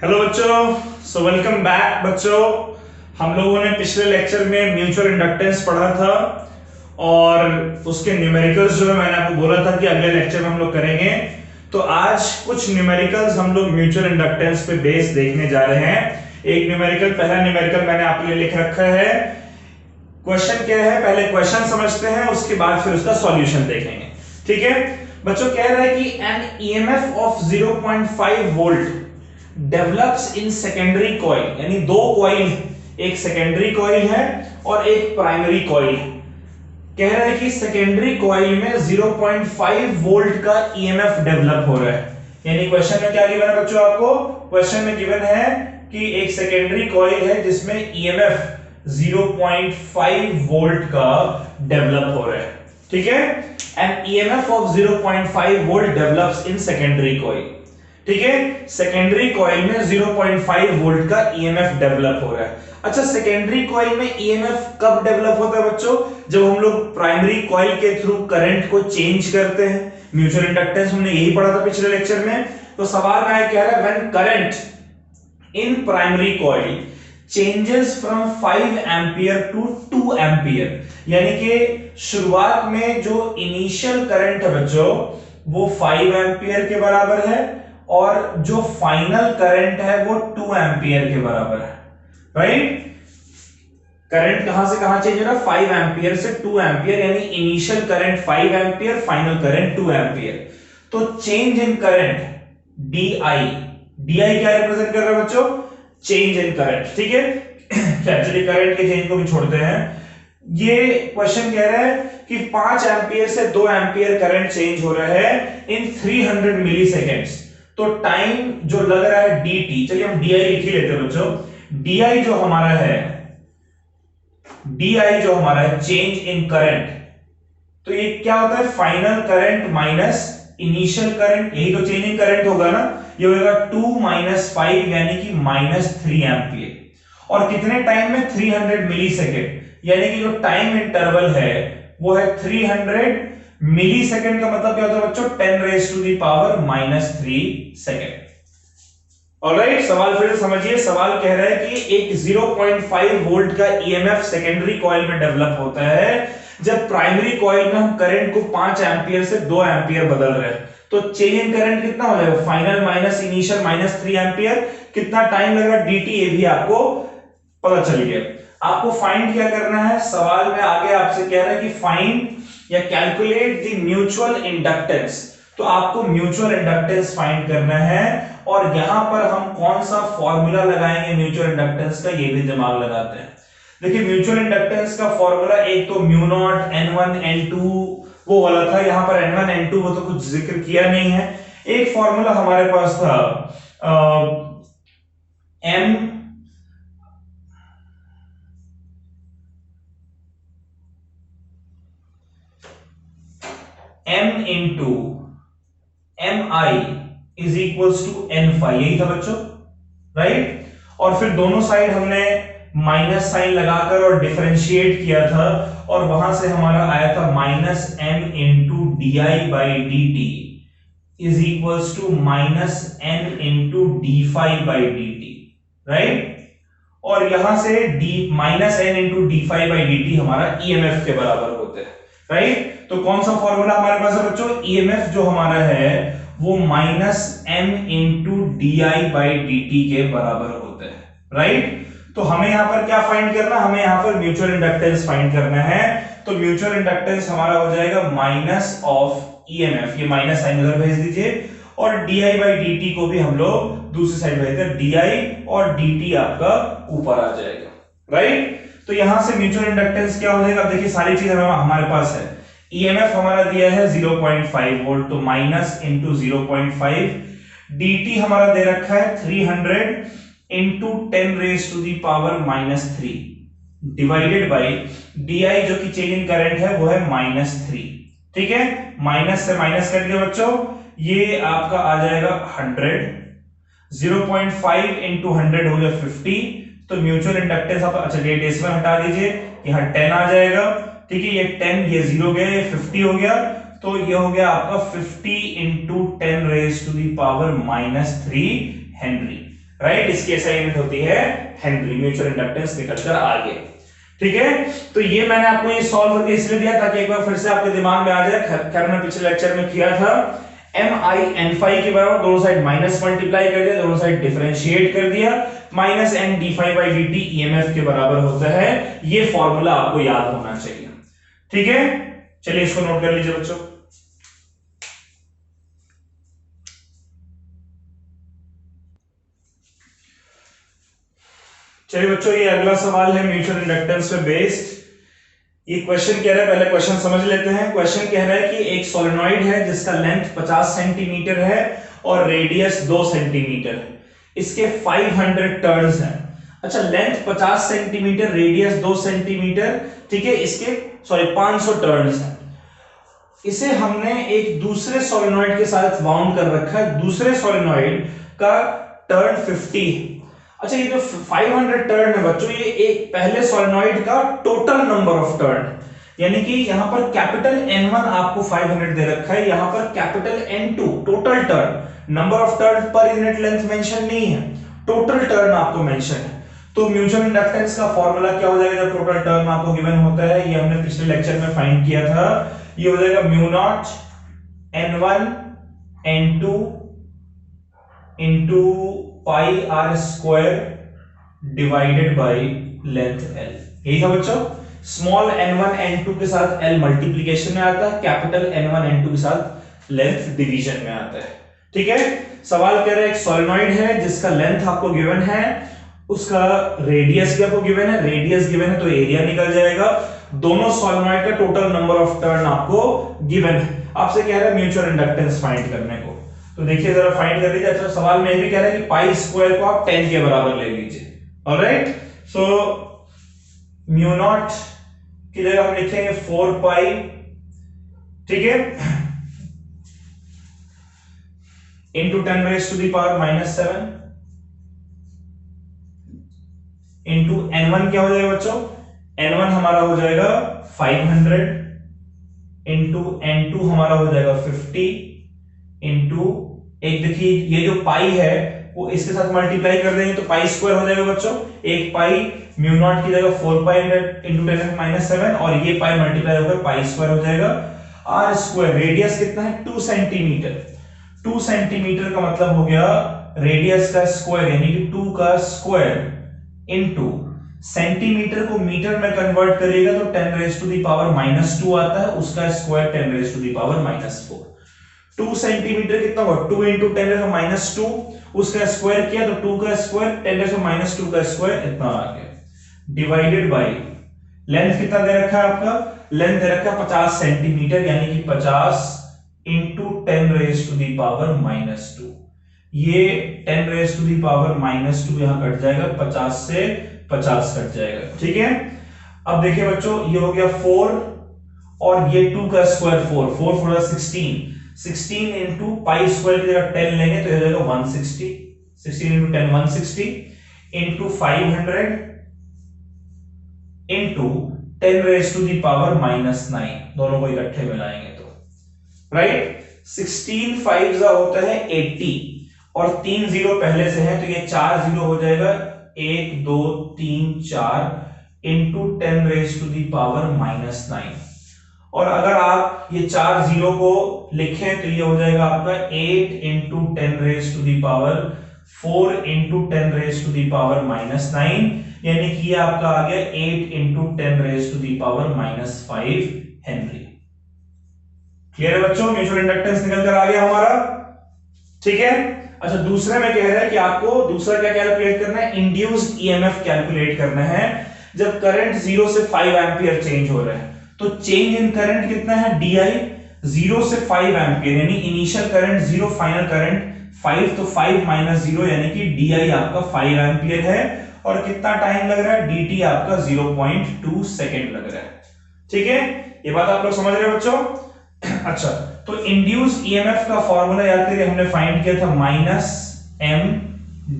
Hello बच्चों, so welcome back बच्चों। हम लोगों ने पिछले लेक्चर में म्यूचुअल इंडक्टेंस पढ़ा था और उसके न्यूमेरिकल्स जो है मैंने आपको बोला था कि अगले लेक्चर में हम लोग करेंगे। तो आज कुछ न्यूमेरिकल्स हम लोग म्यूचुअल इंडक्टेंस पे बेस देखने जा रहे हैं। एक न्यूमेरिकल, पहला न्यूमेरिकल मैंने आपके लिए लिख रखा है। क्वेश्चन क्या है, पहले क्वेश्चन समझते हैं, उसके बाद फिर उसका सॉल्यूशन देखेंगे। ठीक है बच्चों, कह रहा है कि an EMF of 0.5 volt develops in secondary coil, यानी दो कॉइल, एक सेकेंडरी कॉइल है और एक प्राइमरी कॉइल। कह रहा है कि सेकेंडरी कॉइल में 0.5 वोल्ट का ईएमएफ डेवलप हो रहा है। यानी क्वेश्चन में क्या गिवन है बच्चों, आपको क्वेश्चन में गिवन है कि एक सेकेंडरी कॉइल है जिसमें ईएमएफ 0.5 वोल्ट का डेवलप हो रहा है। ठीक है, and EMF of 0.5 volt develops in secondary coil. ठीक है, सेकेंडरी कॉइल में 0.5 वोल्ट का ईएमएफ डेवलप हो रहा है। अच्छा, सेकेंडरी कॉइल में ईएमएफ कब डेवलप होता है बच्चों? जब हम लोग प्राइमरी कॉइल के थ्रू करंट को चेंज करते हैं। म्यूचुअल इंडक्टेंस हमने यही पढ़ा था पिछले लेक्चर में। तो सवाल में कह रहा है when current in primary coil changes from 5 ampere to 2 ampere, यानी कि शुरुआत में जो इनिशियल करंट है बच्चों वो 5 एम्पियर के बराबर है और जो फाइनल करंट है वो 2 एम्पियर के बराबर है। राइट, करंट कहां से कहां चेंज हो रहा है? 5 एम्पियर से 2 एम्पियर, यानी initial current 5 ampere, final current 2 ampere. तो change in current DI, DI क्या रिप्रेजेंट कर रहा है बच्चों? Change in current. ठीक है, एक्चुअली करंट के चेंज को भी छोड़ते हैं। ये क्वेश्चन कह रहा है कि 5 एम्पियर से 2 एम्पियर करंट चेंज हो रहा है इन 300 मिली सेकेंड्स। तो टाइम जो लग रहा है dt, चलिए हम DI लिख ही लेते हैं बच्चों। DI जो हमारा है, DI जो हमारा है चेंज इन करंट, तो ये क्या होता है? Final current minus initial current, यही तो चेंज इन करंट होगा ना। ये होगा 2 माइनस 5 यानी कि -3 एम्पियर। और कितने टाइम में? 300 मिली सेकेंड, यानी कि जो टाइम इंटरवल है वो है 300 मिली सेकेंड। का मतलब क्या होता है बच्चों? 10⁻³ सेकेंड। ऑलराइट, सवाल फिर समझिए। सवाल कह रहा है कि एक 0.5 वोल्ट का ईएमएफ सेकेंडरी कॉइल में डेवलप होता है जब प्राइमरी कॉइल में हम करंट को 5 एम्पियर से 2 एम्पियर बदल रहे हैं। तो चेंज इन करंट कितना हो जाएगा? Final minus initial -3 ampere. कितना टाइम लगेगा dt, ये भी आपको पता चल गया। आपको फाइंड क्या करना है? सवाल में आगे आपसे कह रहा है कि फाइंड या कैलकुलेट द म्यूचुअल इंडक्टेंस। तो आपको म्यूचुअल इंडक्टेंस फाइंड करना है और यहां पर हम कौन सा फॉर्मूला लगाएंगे म्यूचुअल इंडक्टेंस का, ये भी दिमाग लगाते हैं। देखिए, म्यूचुअल इंडक्टेंस का फॉर्मूला एक तो म्यू नॉट N1 N2 वो वाला था। यहां पर N1 N2 वो तो कुछ जिक्र किया नहीं है। एक फॉर्मूला हमारे पास था M into MI is equals to N phi, यही था बच्चों। राइट, और फिर दोनों साइड हमने माइनस साइन लगाकर और डिफरेंशिएट किया था और वहां से हमारा आया था -M into DI/dt is equals to -N into dφ/dt। Right, और यहां से -N इंटू dφ/dt हमारा EMF के बराबर होते हैं। राइट, तो कौन सा फॉर्मूला हमारे पास है बच्चों? EMF जो हमारा है वो -M इंटू DI/dt के बराबर होते हैं। राइट, तो हमें यहां पर क्या फाइंड करना? हमें यहां पर म्यूचुअल इंडक्टेंस फाइंड करना है। तो म्यूचुअल इंडक्टेंस हमारा हो जाएगा माइनस ऑफ EMF, ये माइनस साइन उधर भेज दीजिए, और DI/dt को भी हम लोग दूसरी साइड भेजते हैं। DI और dt आपका ऊपर आ जाएगा। राइट, तो यहां से म्यूचुअल इंडक्टेंस क्या हो जाएगा? देखिए, सारी चीज हमारे पास है। EMF हमारा दिया है 0.5 वोल्ट, तो माइनस इंटू 0.5, dt हमारा दे रखा है 300 इंटू 10⁻³ डिवाइडेड बाई DI जो कि चेंज इन करंट है वो है -3। ठीक है, माइनस से माइनस कट गया बच्चों, ये आपका आ जाएगा 100। 0.5 इंटू 100 हो गया 50। तो म्यूचुअल इंडक्टेंस आप, अच्छा ये डेसिमल हटा दीजिए, यहाँ 10 आ जाएगा। ठीक है, ये 10, ये 0 गया, ये 50 हो गया। तो ये हो गया आपका 50 इंटू 10⁻³ हेनरी। राइट, इसकी ऐसा यूनिट होती है हेनरी, म्यूचुअल इंडक्टेंस निकल कर आ गया। ठीक है, तो ये मैंने आपको ये सॉल्व करके इसलिए दिया ताकि एक बार फिर से आपके दिमाग में आ जाए। खैर मैं पिछले लेक्चर में किया था, MI के बराबर दोनों साइड माइनस मल्टीप्लाई कर दिया, दोनों साइड डिफरेंशिएट कर दिया, माइनस n d∅dt EMF के बराबर होता है। ये फॉर्मूला आपको याद होना चाहिए। ठीक है, चलिए इसको नोट कर लीजिए बच्चों। चलिए बच्चों, ये अगला सवाल है म्यूचुअल इंडक्टेंस पे बेस्ड। ये क्वेश्चन कह रहा है, पहले क्वेश्चन समझ लेते हैं। क्वेश्चन कह रहा है कि एक सोलेनॉइड है जिसका लेंथ 50 सेंटीमीटर है और रेडियस 2 सेंटीमीटर है। इसके 500 टर्न्स हैं। अच्छा, लेंथ 50 सेंटीमीटर, रेडियस 2 सेंटीमीटर, ठीक है, इसके 500 टर्न्स हैं। इसे हमने एक दूसरे सोलेनॉइड के साथ वाउंड कर रखा है। दूसरे सोलेनॉइड का टर्न 50 है। अच्छा, ये जो 500 टर्न है बच्चों, ये एक पहले सोलेनॉइड का टोटल नंबर ऑफ टर्न, यानी कि यहां पर कैपिटल N1 आपको 500 दे रखा है, यहां पर capital N2 total turn, number of turn per unit length mention नहीं है, टोटल टर्न आपको मेंशन है। तो म्यूचुअल इंडक्टेंस का फॉर्मूला क्या हो जाएगा जब टोटल टर्न आपको गिवन होता है? ये हमने पिछले लेक्चर में फाइंड किया था। ये हो जाएगा mu naught N1 N2 into pi r square divided by length L। यही था बच्चों। स्मॉल n1 n2 के साथ L मल्टीप्लीकेशन में आता है, कैपिटल N1 n2 के साथ लेंथ डिवीजन में आता है। ठीक है, सवाल कह रहा है एक सोलेनॉइड है जिसका लेंथ आपको गिवन है, उसका रेडियस भी आपको गिवन है, रेडियस गिवन है तो एरिया निकल जाएगा। दोनों सोलेनॉइड का टोटल नंबर ऑफ टर्न आपको गिवन है। आपसे कह रहा है म्यूचुअल इंडक्टेंस फाइंड करने को, तो देखिए जरा फाइंड कर लीजिए। अच्छा, सवाल में भी कह रहा है कि पाई स्क्वायर को आप 10 के बराबर ले लीजिए। ऑलराइट, सो म्यू नॉट की जगह हम लिखेंगे 4 पाई, ठीक है, into 10 raise to the power -7 into n1 क्या हो जाएगा बच्चों? n1 हमारा हो जाएगा 500 इंटू n2 हमारा हो जाएगा 50 इंटू, एक देखिए ये जो पाई है वो इसके साथ मल्टीप्लाई कर देंगे तो पाई स्क्वायर हो जाएगा बच्चों। एक पाई म्यू नॉट की जगह 4 पाई इंटू 10⁻⁷ और ये पाई मल्टीप्लाई होकर पाई स्क्वायर हो जाएगा। आर स्क्वायर, रेडियस कितना है? 2 सेंटीमीटर। 2 सेंटीमीटर का मतलब हो गया रेडियस का स्क्वायर, यानी कि 2 का स्क्वायर इंटू सेंटीमीटर को मीटर में कन्वर्ट करिएगा तो 10 रेज टू द पावर -2 आता है, उसका square 10 raise to the power -4। 2 centimetre कितना होगा? 2 इंटू 10⁻², उसका स्क्वायर किया तो 2 का स्क्वायर 10⁻² का स्क्वायर इतना आ गया, डिवाइडेड बाई लेंथ कितना दे रखा है आपका? लेंथ दे रखा है 50 सेंटीमीटर, यानी कि 50 into 10 raise to the power -2। ये 10 रेज टू द पावर -2 यहां कट जाएगा, 50 से 50 कट जाएगा। ठीक है, अब देखिए बच्चों, ये हो गया 4 और ये 2 का स्क्वायर 4 4 16 16 इंटू पाई स्क्वायर की जगह 10 लेंगे तो हो जाएगा 160, 16 into 10 160 into 500 into 10 raise to the power -9, दोनों को इकट्ठे मिलाएंगे तो राइट, 16 5 होता है 80 और 3 जीरो पहले से है तो ये 4 जीरो हो जाएगा, 1 2 3 4 into 10 raise to the power -9। और अगर आप ये 4 जीरो को लिखें तो ये हो जाएगा आपका 8 into 10 raise to the power 4 into 10 raise to the power -9, यानी कि ये आपका आ गया 8 into 10 raise to the power -5 henry. Clear है बच्चों? म्यूचुअल इंडक्टेंस निकल कर आ गया हमारा। ठीक है, अच्छा दूसरे में कह रहा है कि आपको दूसरा क्या कैलकुलेट करना है? इंड्यूस्ड ईएमएफ कैलकुलेट करना है। जब करंट 0 से 5 एम्पियर चेंज हो रहा है तो चेंज इन करंट कितना है? DI 0 से 5 एम्पियर, यानी इनिशियल करंट 0, फाइनल करंट 5, तो 5 - 0 यानी कि DI आपका 5 एम्पियर है। और कितना टाइम लग रहा है? DT आपका 0.2 सेकेंड लग रहा है। ठीक है, ये बात आप लोग समझ रहे हो बच्चों? अच्छा, तो इंड्यूस्ड ईएमएफ का फॉर्मूला याद करिए, हमने फाइंड किया था -M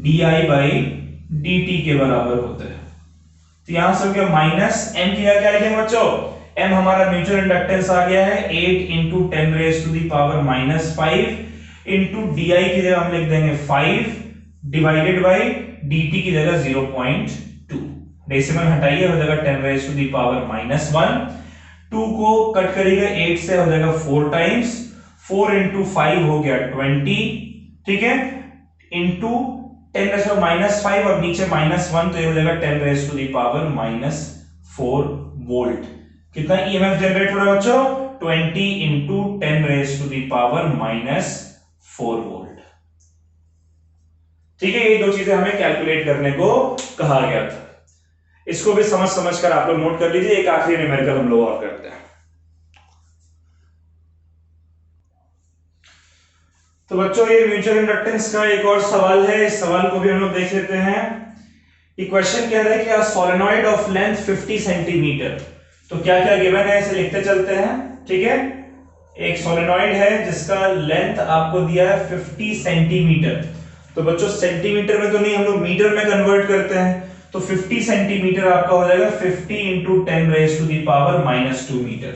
DI/dt के बराबर होता है। तो यहां से हो गया -M की जगह क्या लिखेंगे बच्चों? M हमारा म्यूचुअल इंडक्टेंस आ गया है 8 into 10 raise to the power -5 into DI की जगह हम लिख देंगे 5 डिवाइडेड बाई dt की जगह 0.2, डेसिमल हटाइए हो जाएगा 10 रेज टू दी पावर -1, 2 को कट करिएगा 8 से हो जाएगा 4 टाइम्स, 4 इंटू 5 हो गया 20, ठीक है, इंटू 10 रेज टू -5 और नीचे -1 तो ये हो जाएगा 10 raise to the power -4 volt. कितना ईएमएफ जनरेट हो रहा है बच्चों? 20 into 10 raise to the power -4 volt. ठीक है, ये दो चीजें हमें कैलकुलेट करने को कहा गया था। इसको भी समझ समझ कर आप लोग नोट कर लीजिए। एक आखिरी न्यूमेरिकल हम लोग और करते हैं। तो बच्चों ये म्यूचुअल इंडक्टेंस का एक और सवाल है, इस सवाल को भी हम लोग देख लेते हैं। ये क्वेश्चन कह रहा है कि a solenoid of length 50 centimetre, तो क्या क्या गिवन है इसे लिखते चलते हैं। ठीक है, एक सोलेनॉइड है जिसका लेंथ आपको दिया है 50 सेंटीमीटर। तो बच्चों सेंटीमीटर में तो नहीं, हम लोग मीटर में कन्वर्ट करते हैं। तो 50 सेंटीमीटर आपका हो जाएगा 50 into 10 raise to the power -2 metre.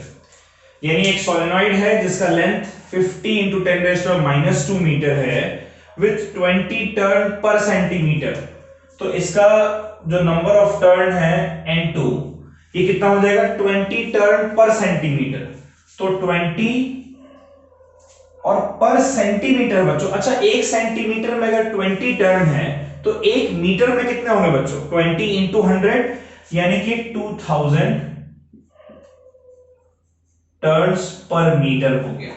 यानी एक सोलेनॉइड है जिसका length 50 into 10 raise to -2 metre है विथ 20 टर्न पर सेंटीमीटर। तो इसका जो नंबर ऑफ टर्न है N2, ये कितना हो जाएगा 20 टर्न पर सेंटीमीटर। तो 20 और पर सेंटीमीटर बच्चों, अच्छा एक सेंटीमीटर में अगर 20 टर्न है तो एक मीटर में कितने होंगे बच्चों? 20 इंटू 100 यानी कि 2000 टर्न्स पर मीटर हो गया।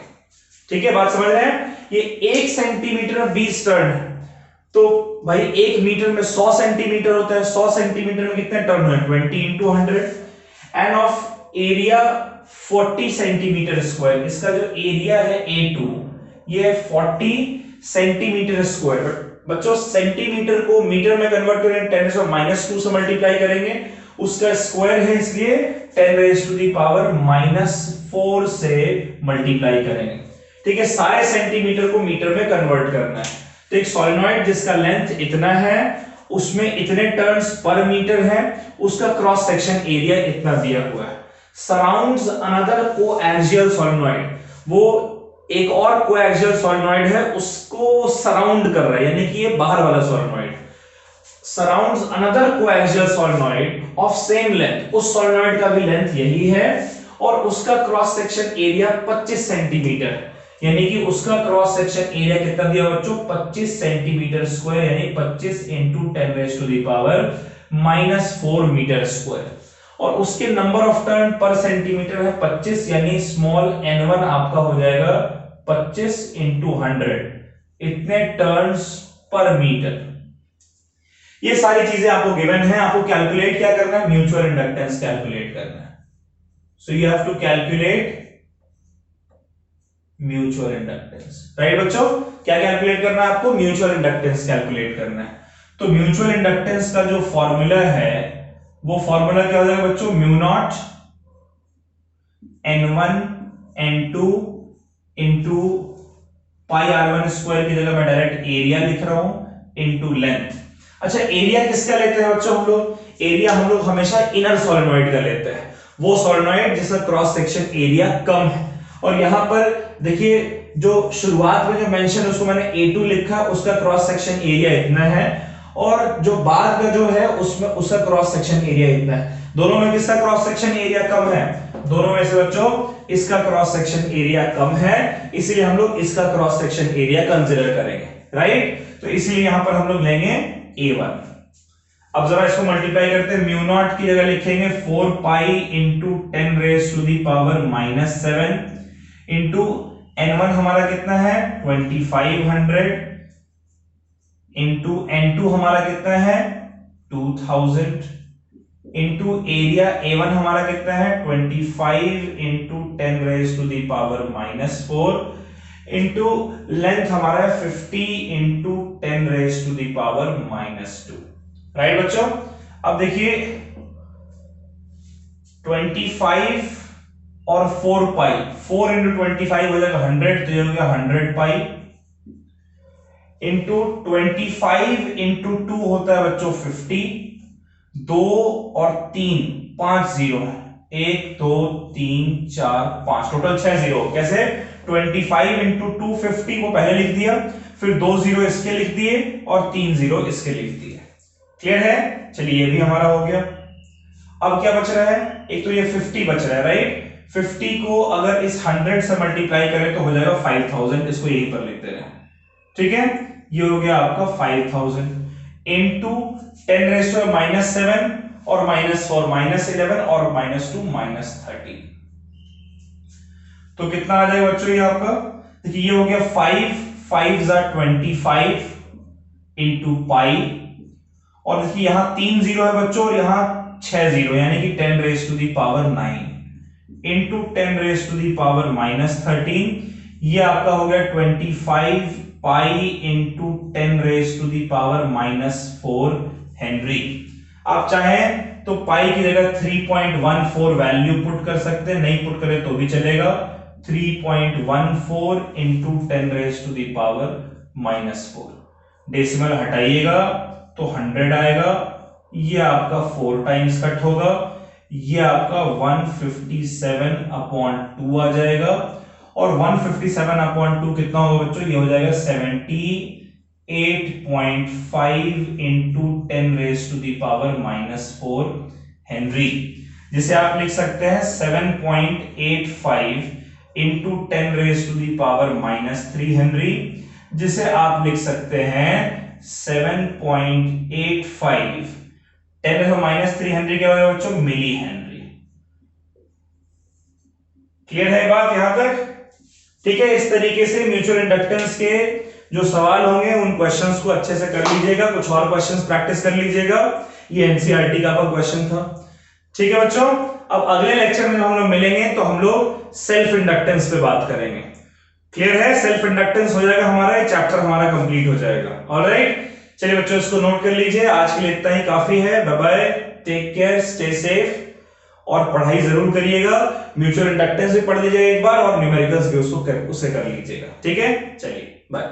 ठीक है, बात समझ रहे हैं? ये एक सेंटीमीटर में 20 टर्न है, तो भाई एक मीटर में 100 सेंटीमीटर होता है। 100 सेंटीमीटर में कितने टर्न हुए? 20 into 100 end of area 40 centimetre square. इसका जो एरिया है A2 ये है 40 सेंटीमीटर स्क्वायर। बच्चों सेंटीमीटर को मीटर में कन्वर्ट करें 10⁻² से मल्टीप्लाई करेंगे, उसका स्क्वायर है इसलिए 10⁻⁻4 से मल्टीप्लाई करेंगे। ठीक है, सारे सेंटीमीटर को मीटर में कन्वर्ट करना है। तो एक सोलेनॉइड जिसका लेंथ इतना है, उसमें इतने टर्न्स पर मीटर है, उसका क्रॉस सेक्शन एरिया इतना दिया हुआ है। सराउंड्स अनदर कोएक्सियल सोलेनॉइड, वो एक और कोएक्सियल सोलेनॉइड है उसको सराउंड कर रहा है, यानी कि ये बाहर वाला solenoid surrounds another coaxial solenoid of same length. उस सोलेनॉइड का भी लेंथ यही है और उसका क्रॉस सेक्शन एरिया 25 सेंटीमीटर, यानी कि उसका क्रॉस सेक्शन एरिया कितना दिया बच्चों? 25 सेंटीमीटर स्क्वायर, यानी 25 into 10 raise to the power -4 metre square. और उसके number of turn per centimetre है 25, यानी स्मॉल n1 आपका हो जाएगा 25 इंटू 100, इतने टर्न्स पर मीटर। ये सारी चीजें आपको गिवन है, आपको कैलकुलेट क्या करना है? म्यूचुअल इंडक्टेंस कैलकुलेट करना है। So you have to calculate mutual inductance, right बच्चों? क्या कैलकुलेट करना है आपको? म्यूचुअल इंडक्टेंस कैलकुलेट करना है। तो म्यूचुअल इंडक्टेंस का जो फॉर्मूला है वो फॉर्मूला क्या हो जाएगा बच्चों? Mu naught N1 N2 into पाई R1 स्क्वायर की जगह मैं डायरेक्ट एरिया लिख रहा हूं इंटू लेंथ। अच्छा एरिया किसका लेते हैं बच्चों हम लोग? एरिया हम लोग हमेशा इनर सोलेनॉइड का लेते हैं, वो सोलेनॉइड जिसका क्रॉस सेक्शन एरिया कम है। और यहां पर देखिए जो शुरुआत में जो मेंशन है उसको मैंने A2 लिखा, उसका क्रॉस सेक्शन एरिया इतना है, और जो बाद का जो है उसमें उसका क्रॉस सेक्शन एरिया इतना है। दोनों में किसका क्रॉस सेक्शन एरिया कम है? दोनों में से बच्चों इसका क्रॉस सेक्शन एरिया कम है, इसलिए हम लोग इसका क्रॉस सेक्शन एरिया कंसीडर करेंगे, राइट? तो इसलिए यहां पर हम लोग लेंगे A1। अब जरा इसको मल्टीप्लाई करते हैं। म्यू नॉट की जगह लिखेंगे 4 pi into 10 raise to the power -7 into N1 हमारा कितना है 2500 इंटू N2 हमारा कितना है 2000 इंटू एरिया A1 हमारा कितना है 25 into 10 raise to the power -4 into length हमारा है 50 into 10 raise to the power -2, right बच्चों? अब देखिए 25 और 4 पाई, 4 इंटू 25 हो जाएगा 100, तो ये हो गया 100 पाई इंटू 25 इंटू 2 होता है बच्चों 50, 2 और 3 5 जीरो, 1 2 3 4 5, टोटल 6 जीरो। कैसे? 25 इंटू 2 50 वो पहले लिख दिया, फिर 2 जीरो इसके लिख दिए और 3 जीरो इसके लिख दिए। क्लियर है? चलिए ये भी हमारा हो गया। अब क्या बच रहा है? एक तो ये 50 बच रहा है, राइट? 50 को अगर इस 100 से मल्टीप्लाई करें तो हो जाएगा 5000, इसको यहीं पर लिख दे रहे हैं, ठीक है? ये हो गया आपका 5000 इनटू 10 रेज़ टू -7 और -4 -11 और -2 -13। तो कितना आ जाएगा बच्चों ये आपका? देखिए ये हो गया 5 5 ज़ा 25 इंटू पाई, और देखिए यहां 3 जीरो है बच्चों और यहां 6 जीरो, यानी कि 10 raise to the power 9 into 10 raise to the power -13। ये आपका हो गया 25 pi into 10 raise to the power -4 henry. आप चाहें तो पाई की जगह 3.14 वैल्यू पुट कर सकते हैं, नहीं पुट करें तो भी चलेगा। 3.14 into 10 raise to the power -4। Decimal हटाइएगा तो 100 आएगा, ये आपका 4 टाइम्स कट होगा, ये आपका 157/2 आ जाएगा, और 157/2 कितना होगा बच्चों? ये हो जाएगा 78.5 into 10 raise to the power -4 henry, जिसे आप लिख सकते हैं 7.85 into 10 raise to the power -3 henry, जिसे आप लिख सकते हैं 7.85 10 -3 हेनरी क्या होगा बच्चों? Milli henry. क्लियर है बात यहां तक? ठीक है, इस तरीके से म्यूचुअल इंडक्टेंस के जो सवाल होंगे उन क्वेश्चंस को अच्छे से कर लीजिएगा, कुछ और क्वेश्चंस प्रैक्टिस कर लीजिएगा। ये एनसीईआरटी का क्वेश्चन था। ठीक है बच्चों, अब अगले लेक्चर में हम लोग मिलेंगे तो हम लोग सेल्फ इंडक्टेंस पे बात करेंगे। क्लियर है? सेल्फ इंडक्टेंस हो जाएगा हमारा, ये चैप्टर हमारा कंप्लीट हो जाएगा। ऑलराइट, चलिए बच्चों इसको नोट कर लीजिए। आज के लिए इतना ही काफी है। Bye bye, take care, stay safe, और पढ़ाई जरूर करिएगा। म्यूचुअल इंडक्टेंस भी पढ़ लीजिएगा एक बार, और न्यूमेरिकल्स भी उसे कर लीजिएगा। ठीक है, चलिए बाय।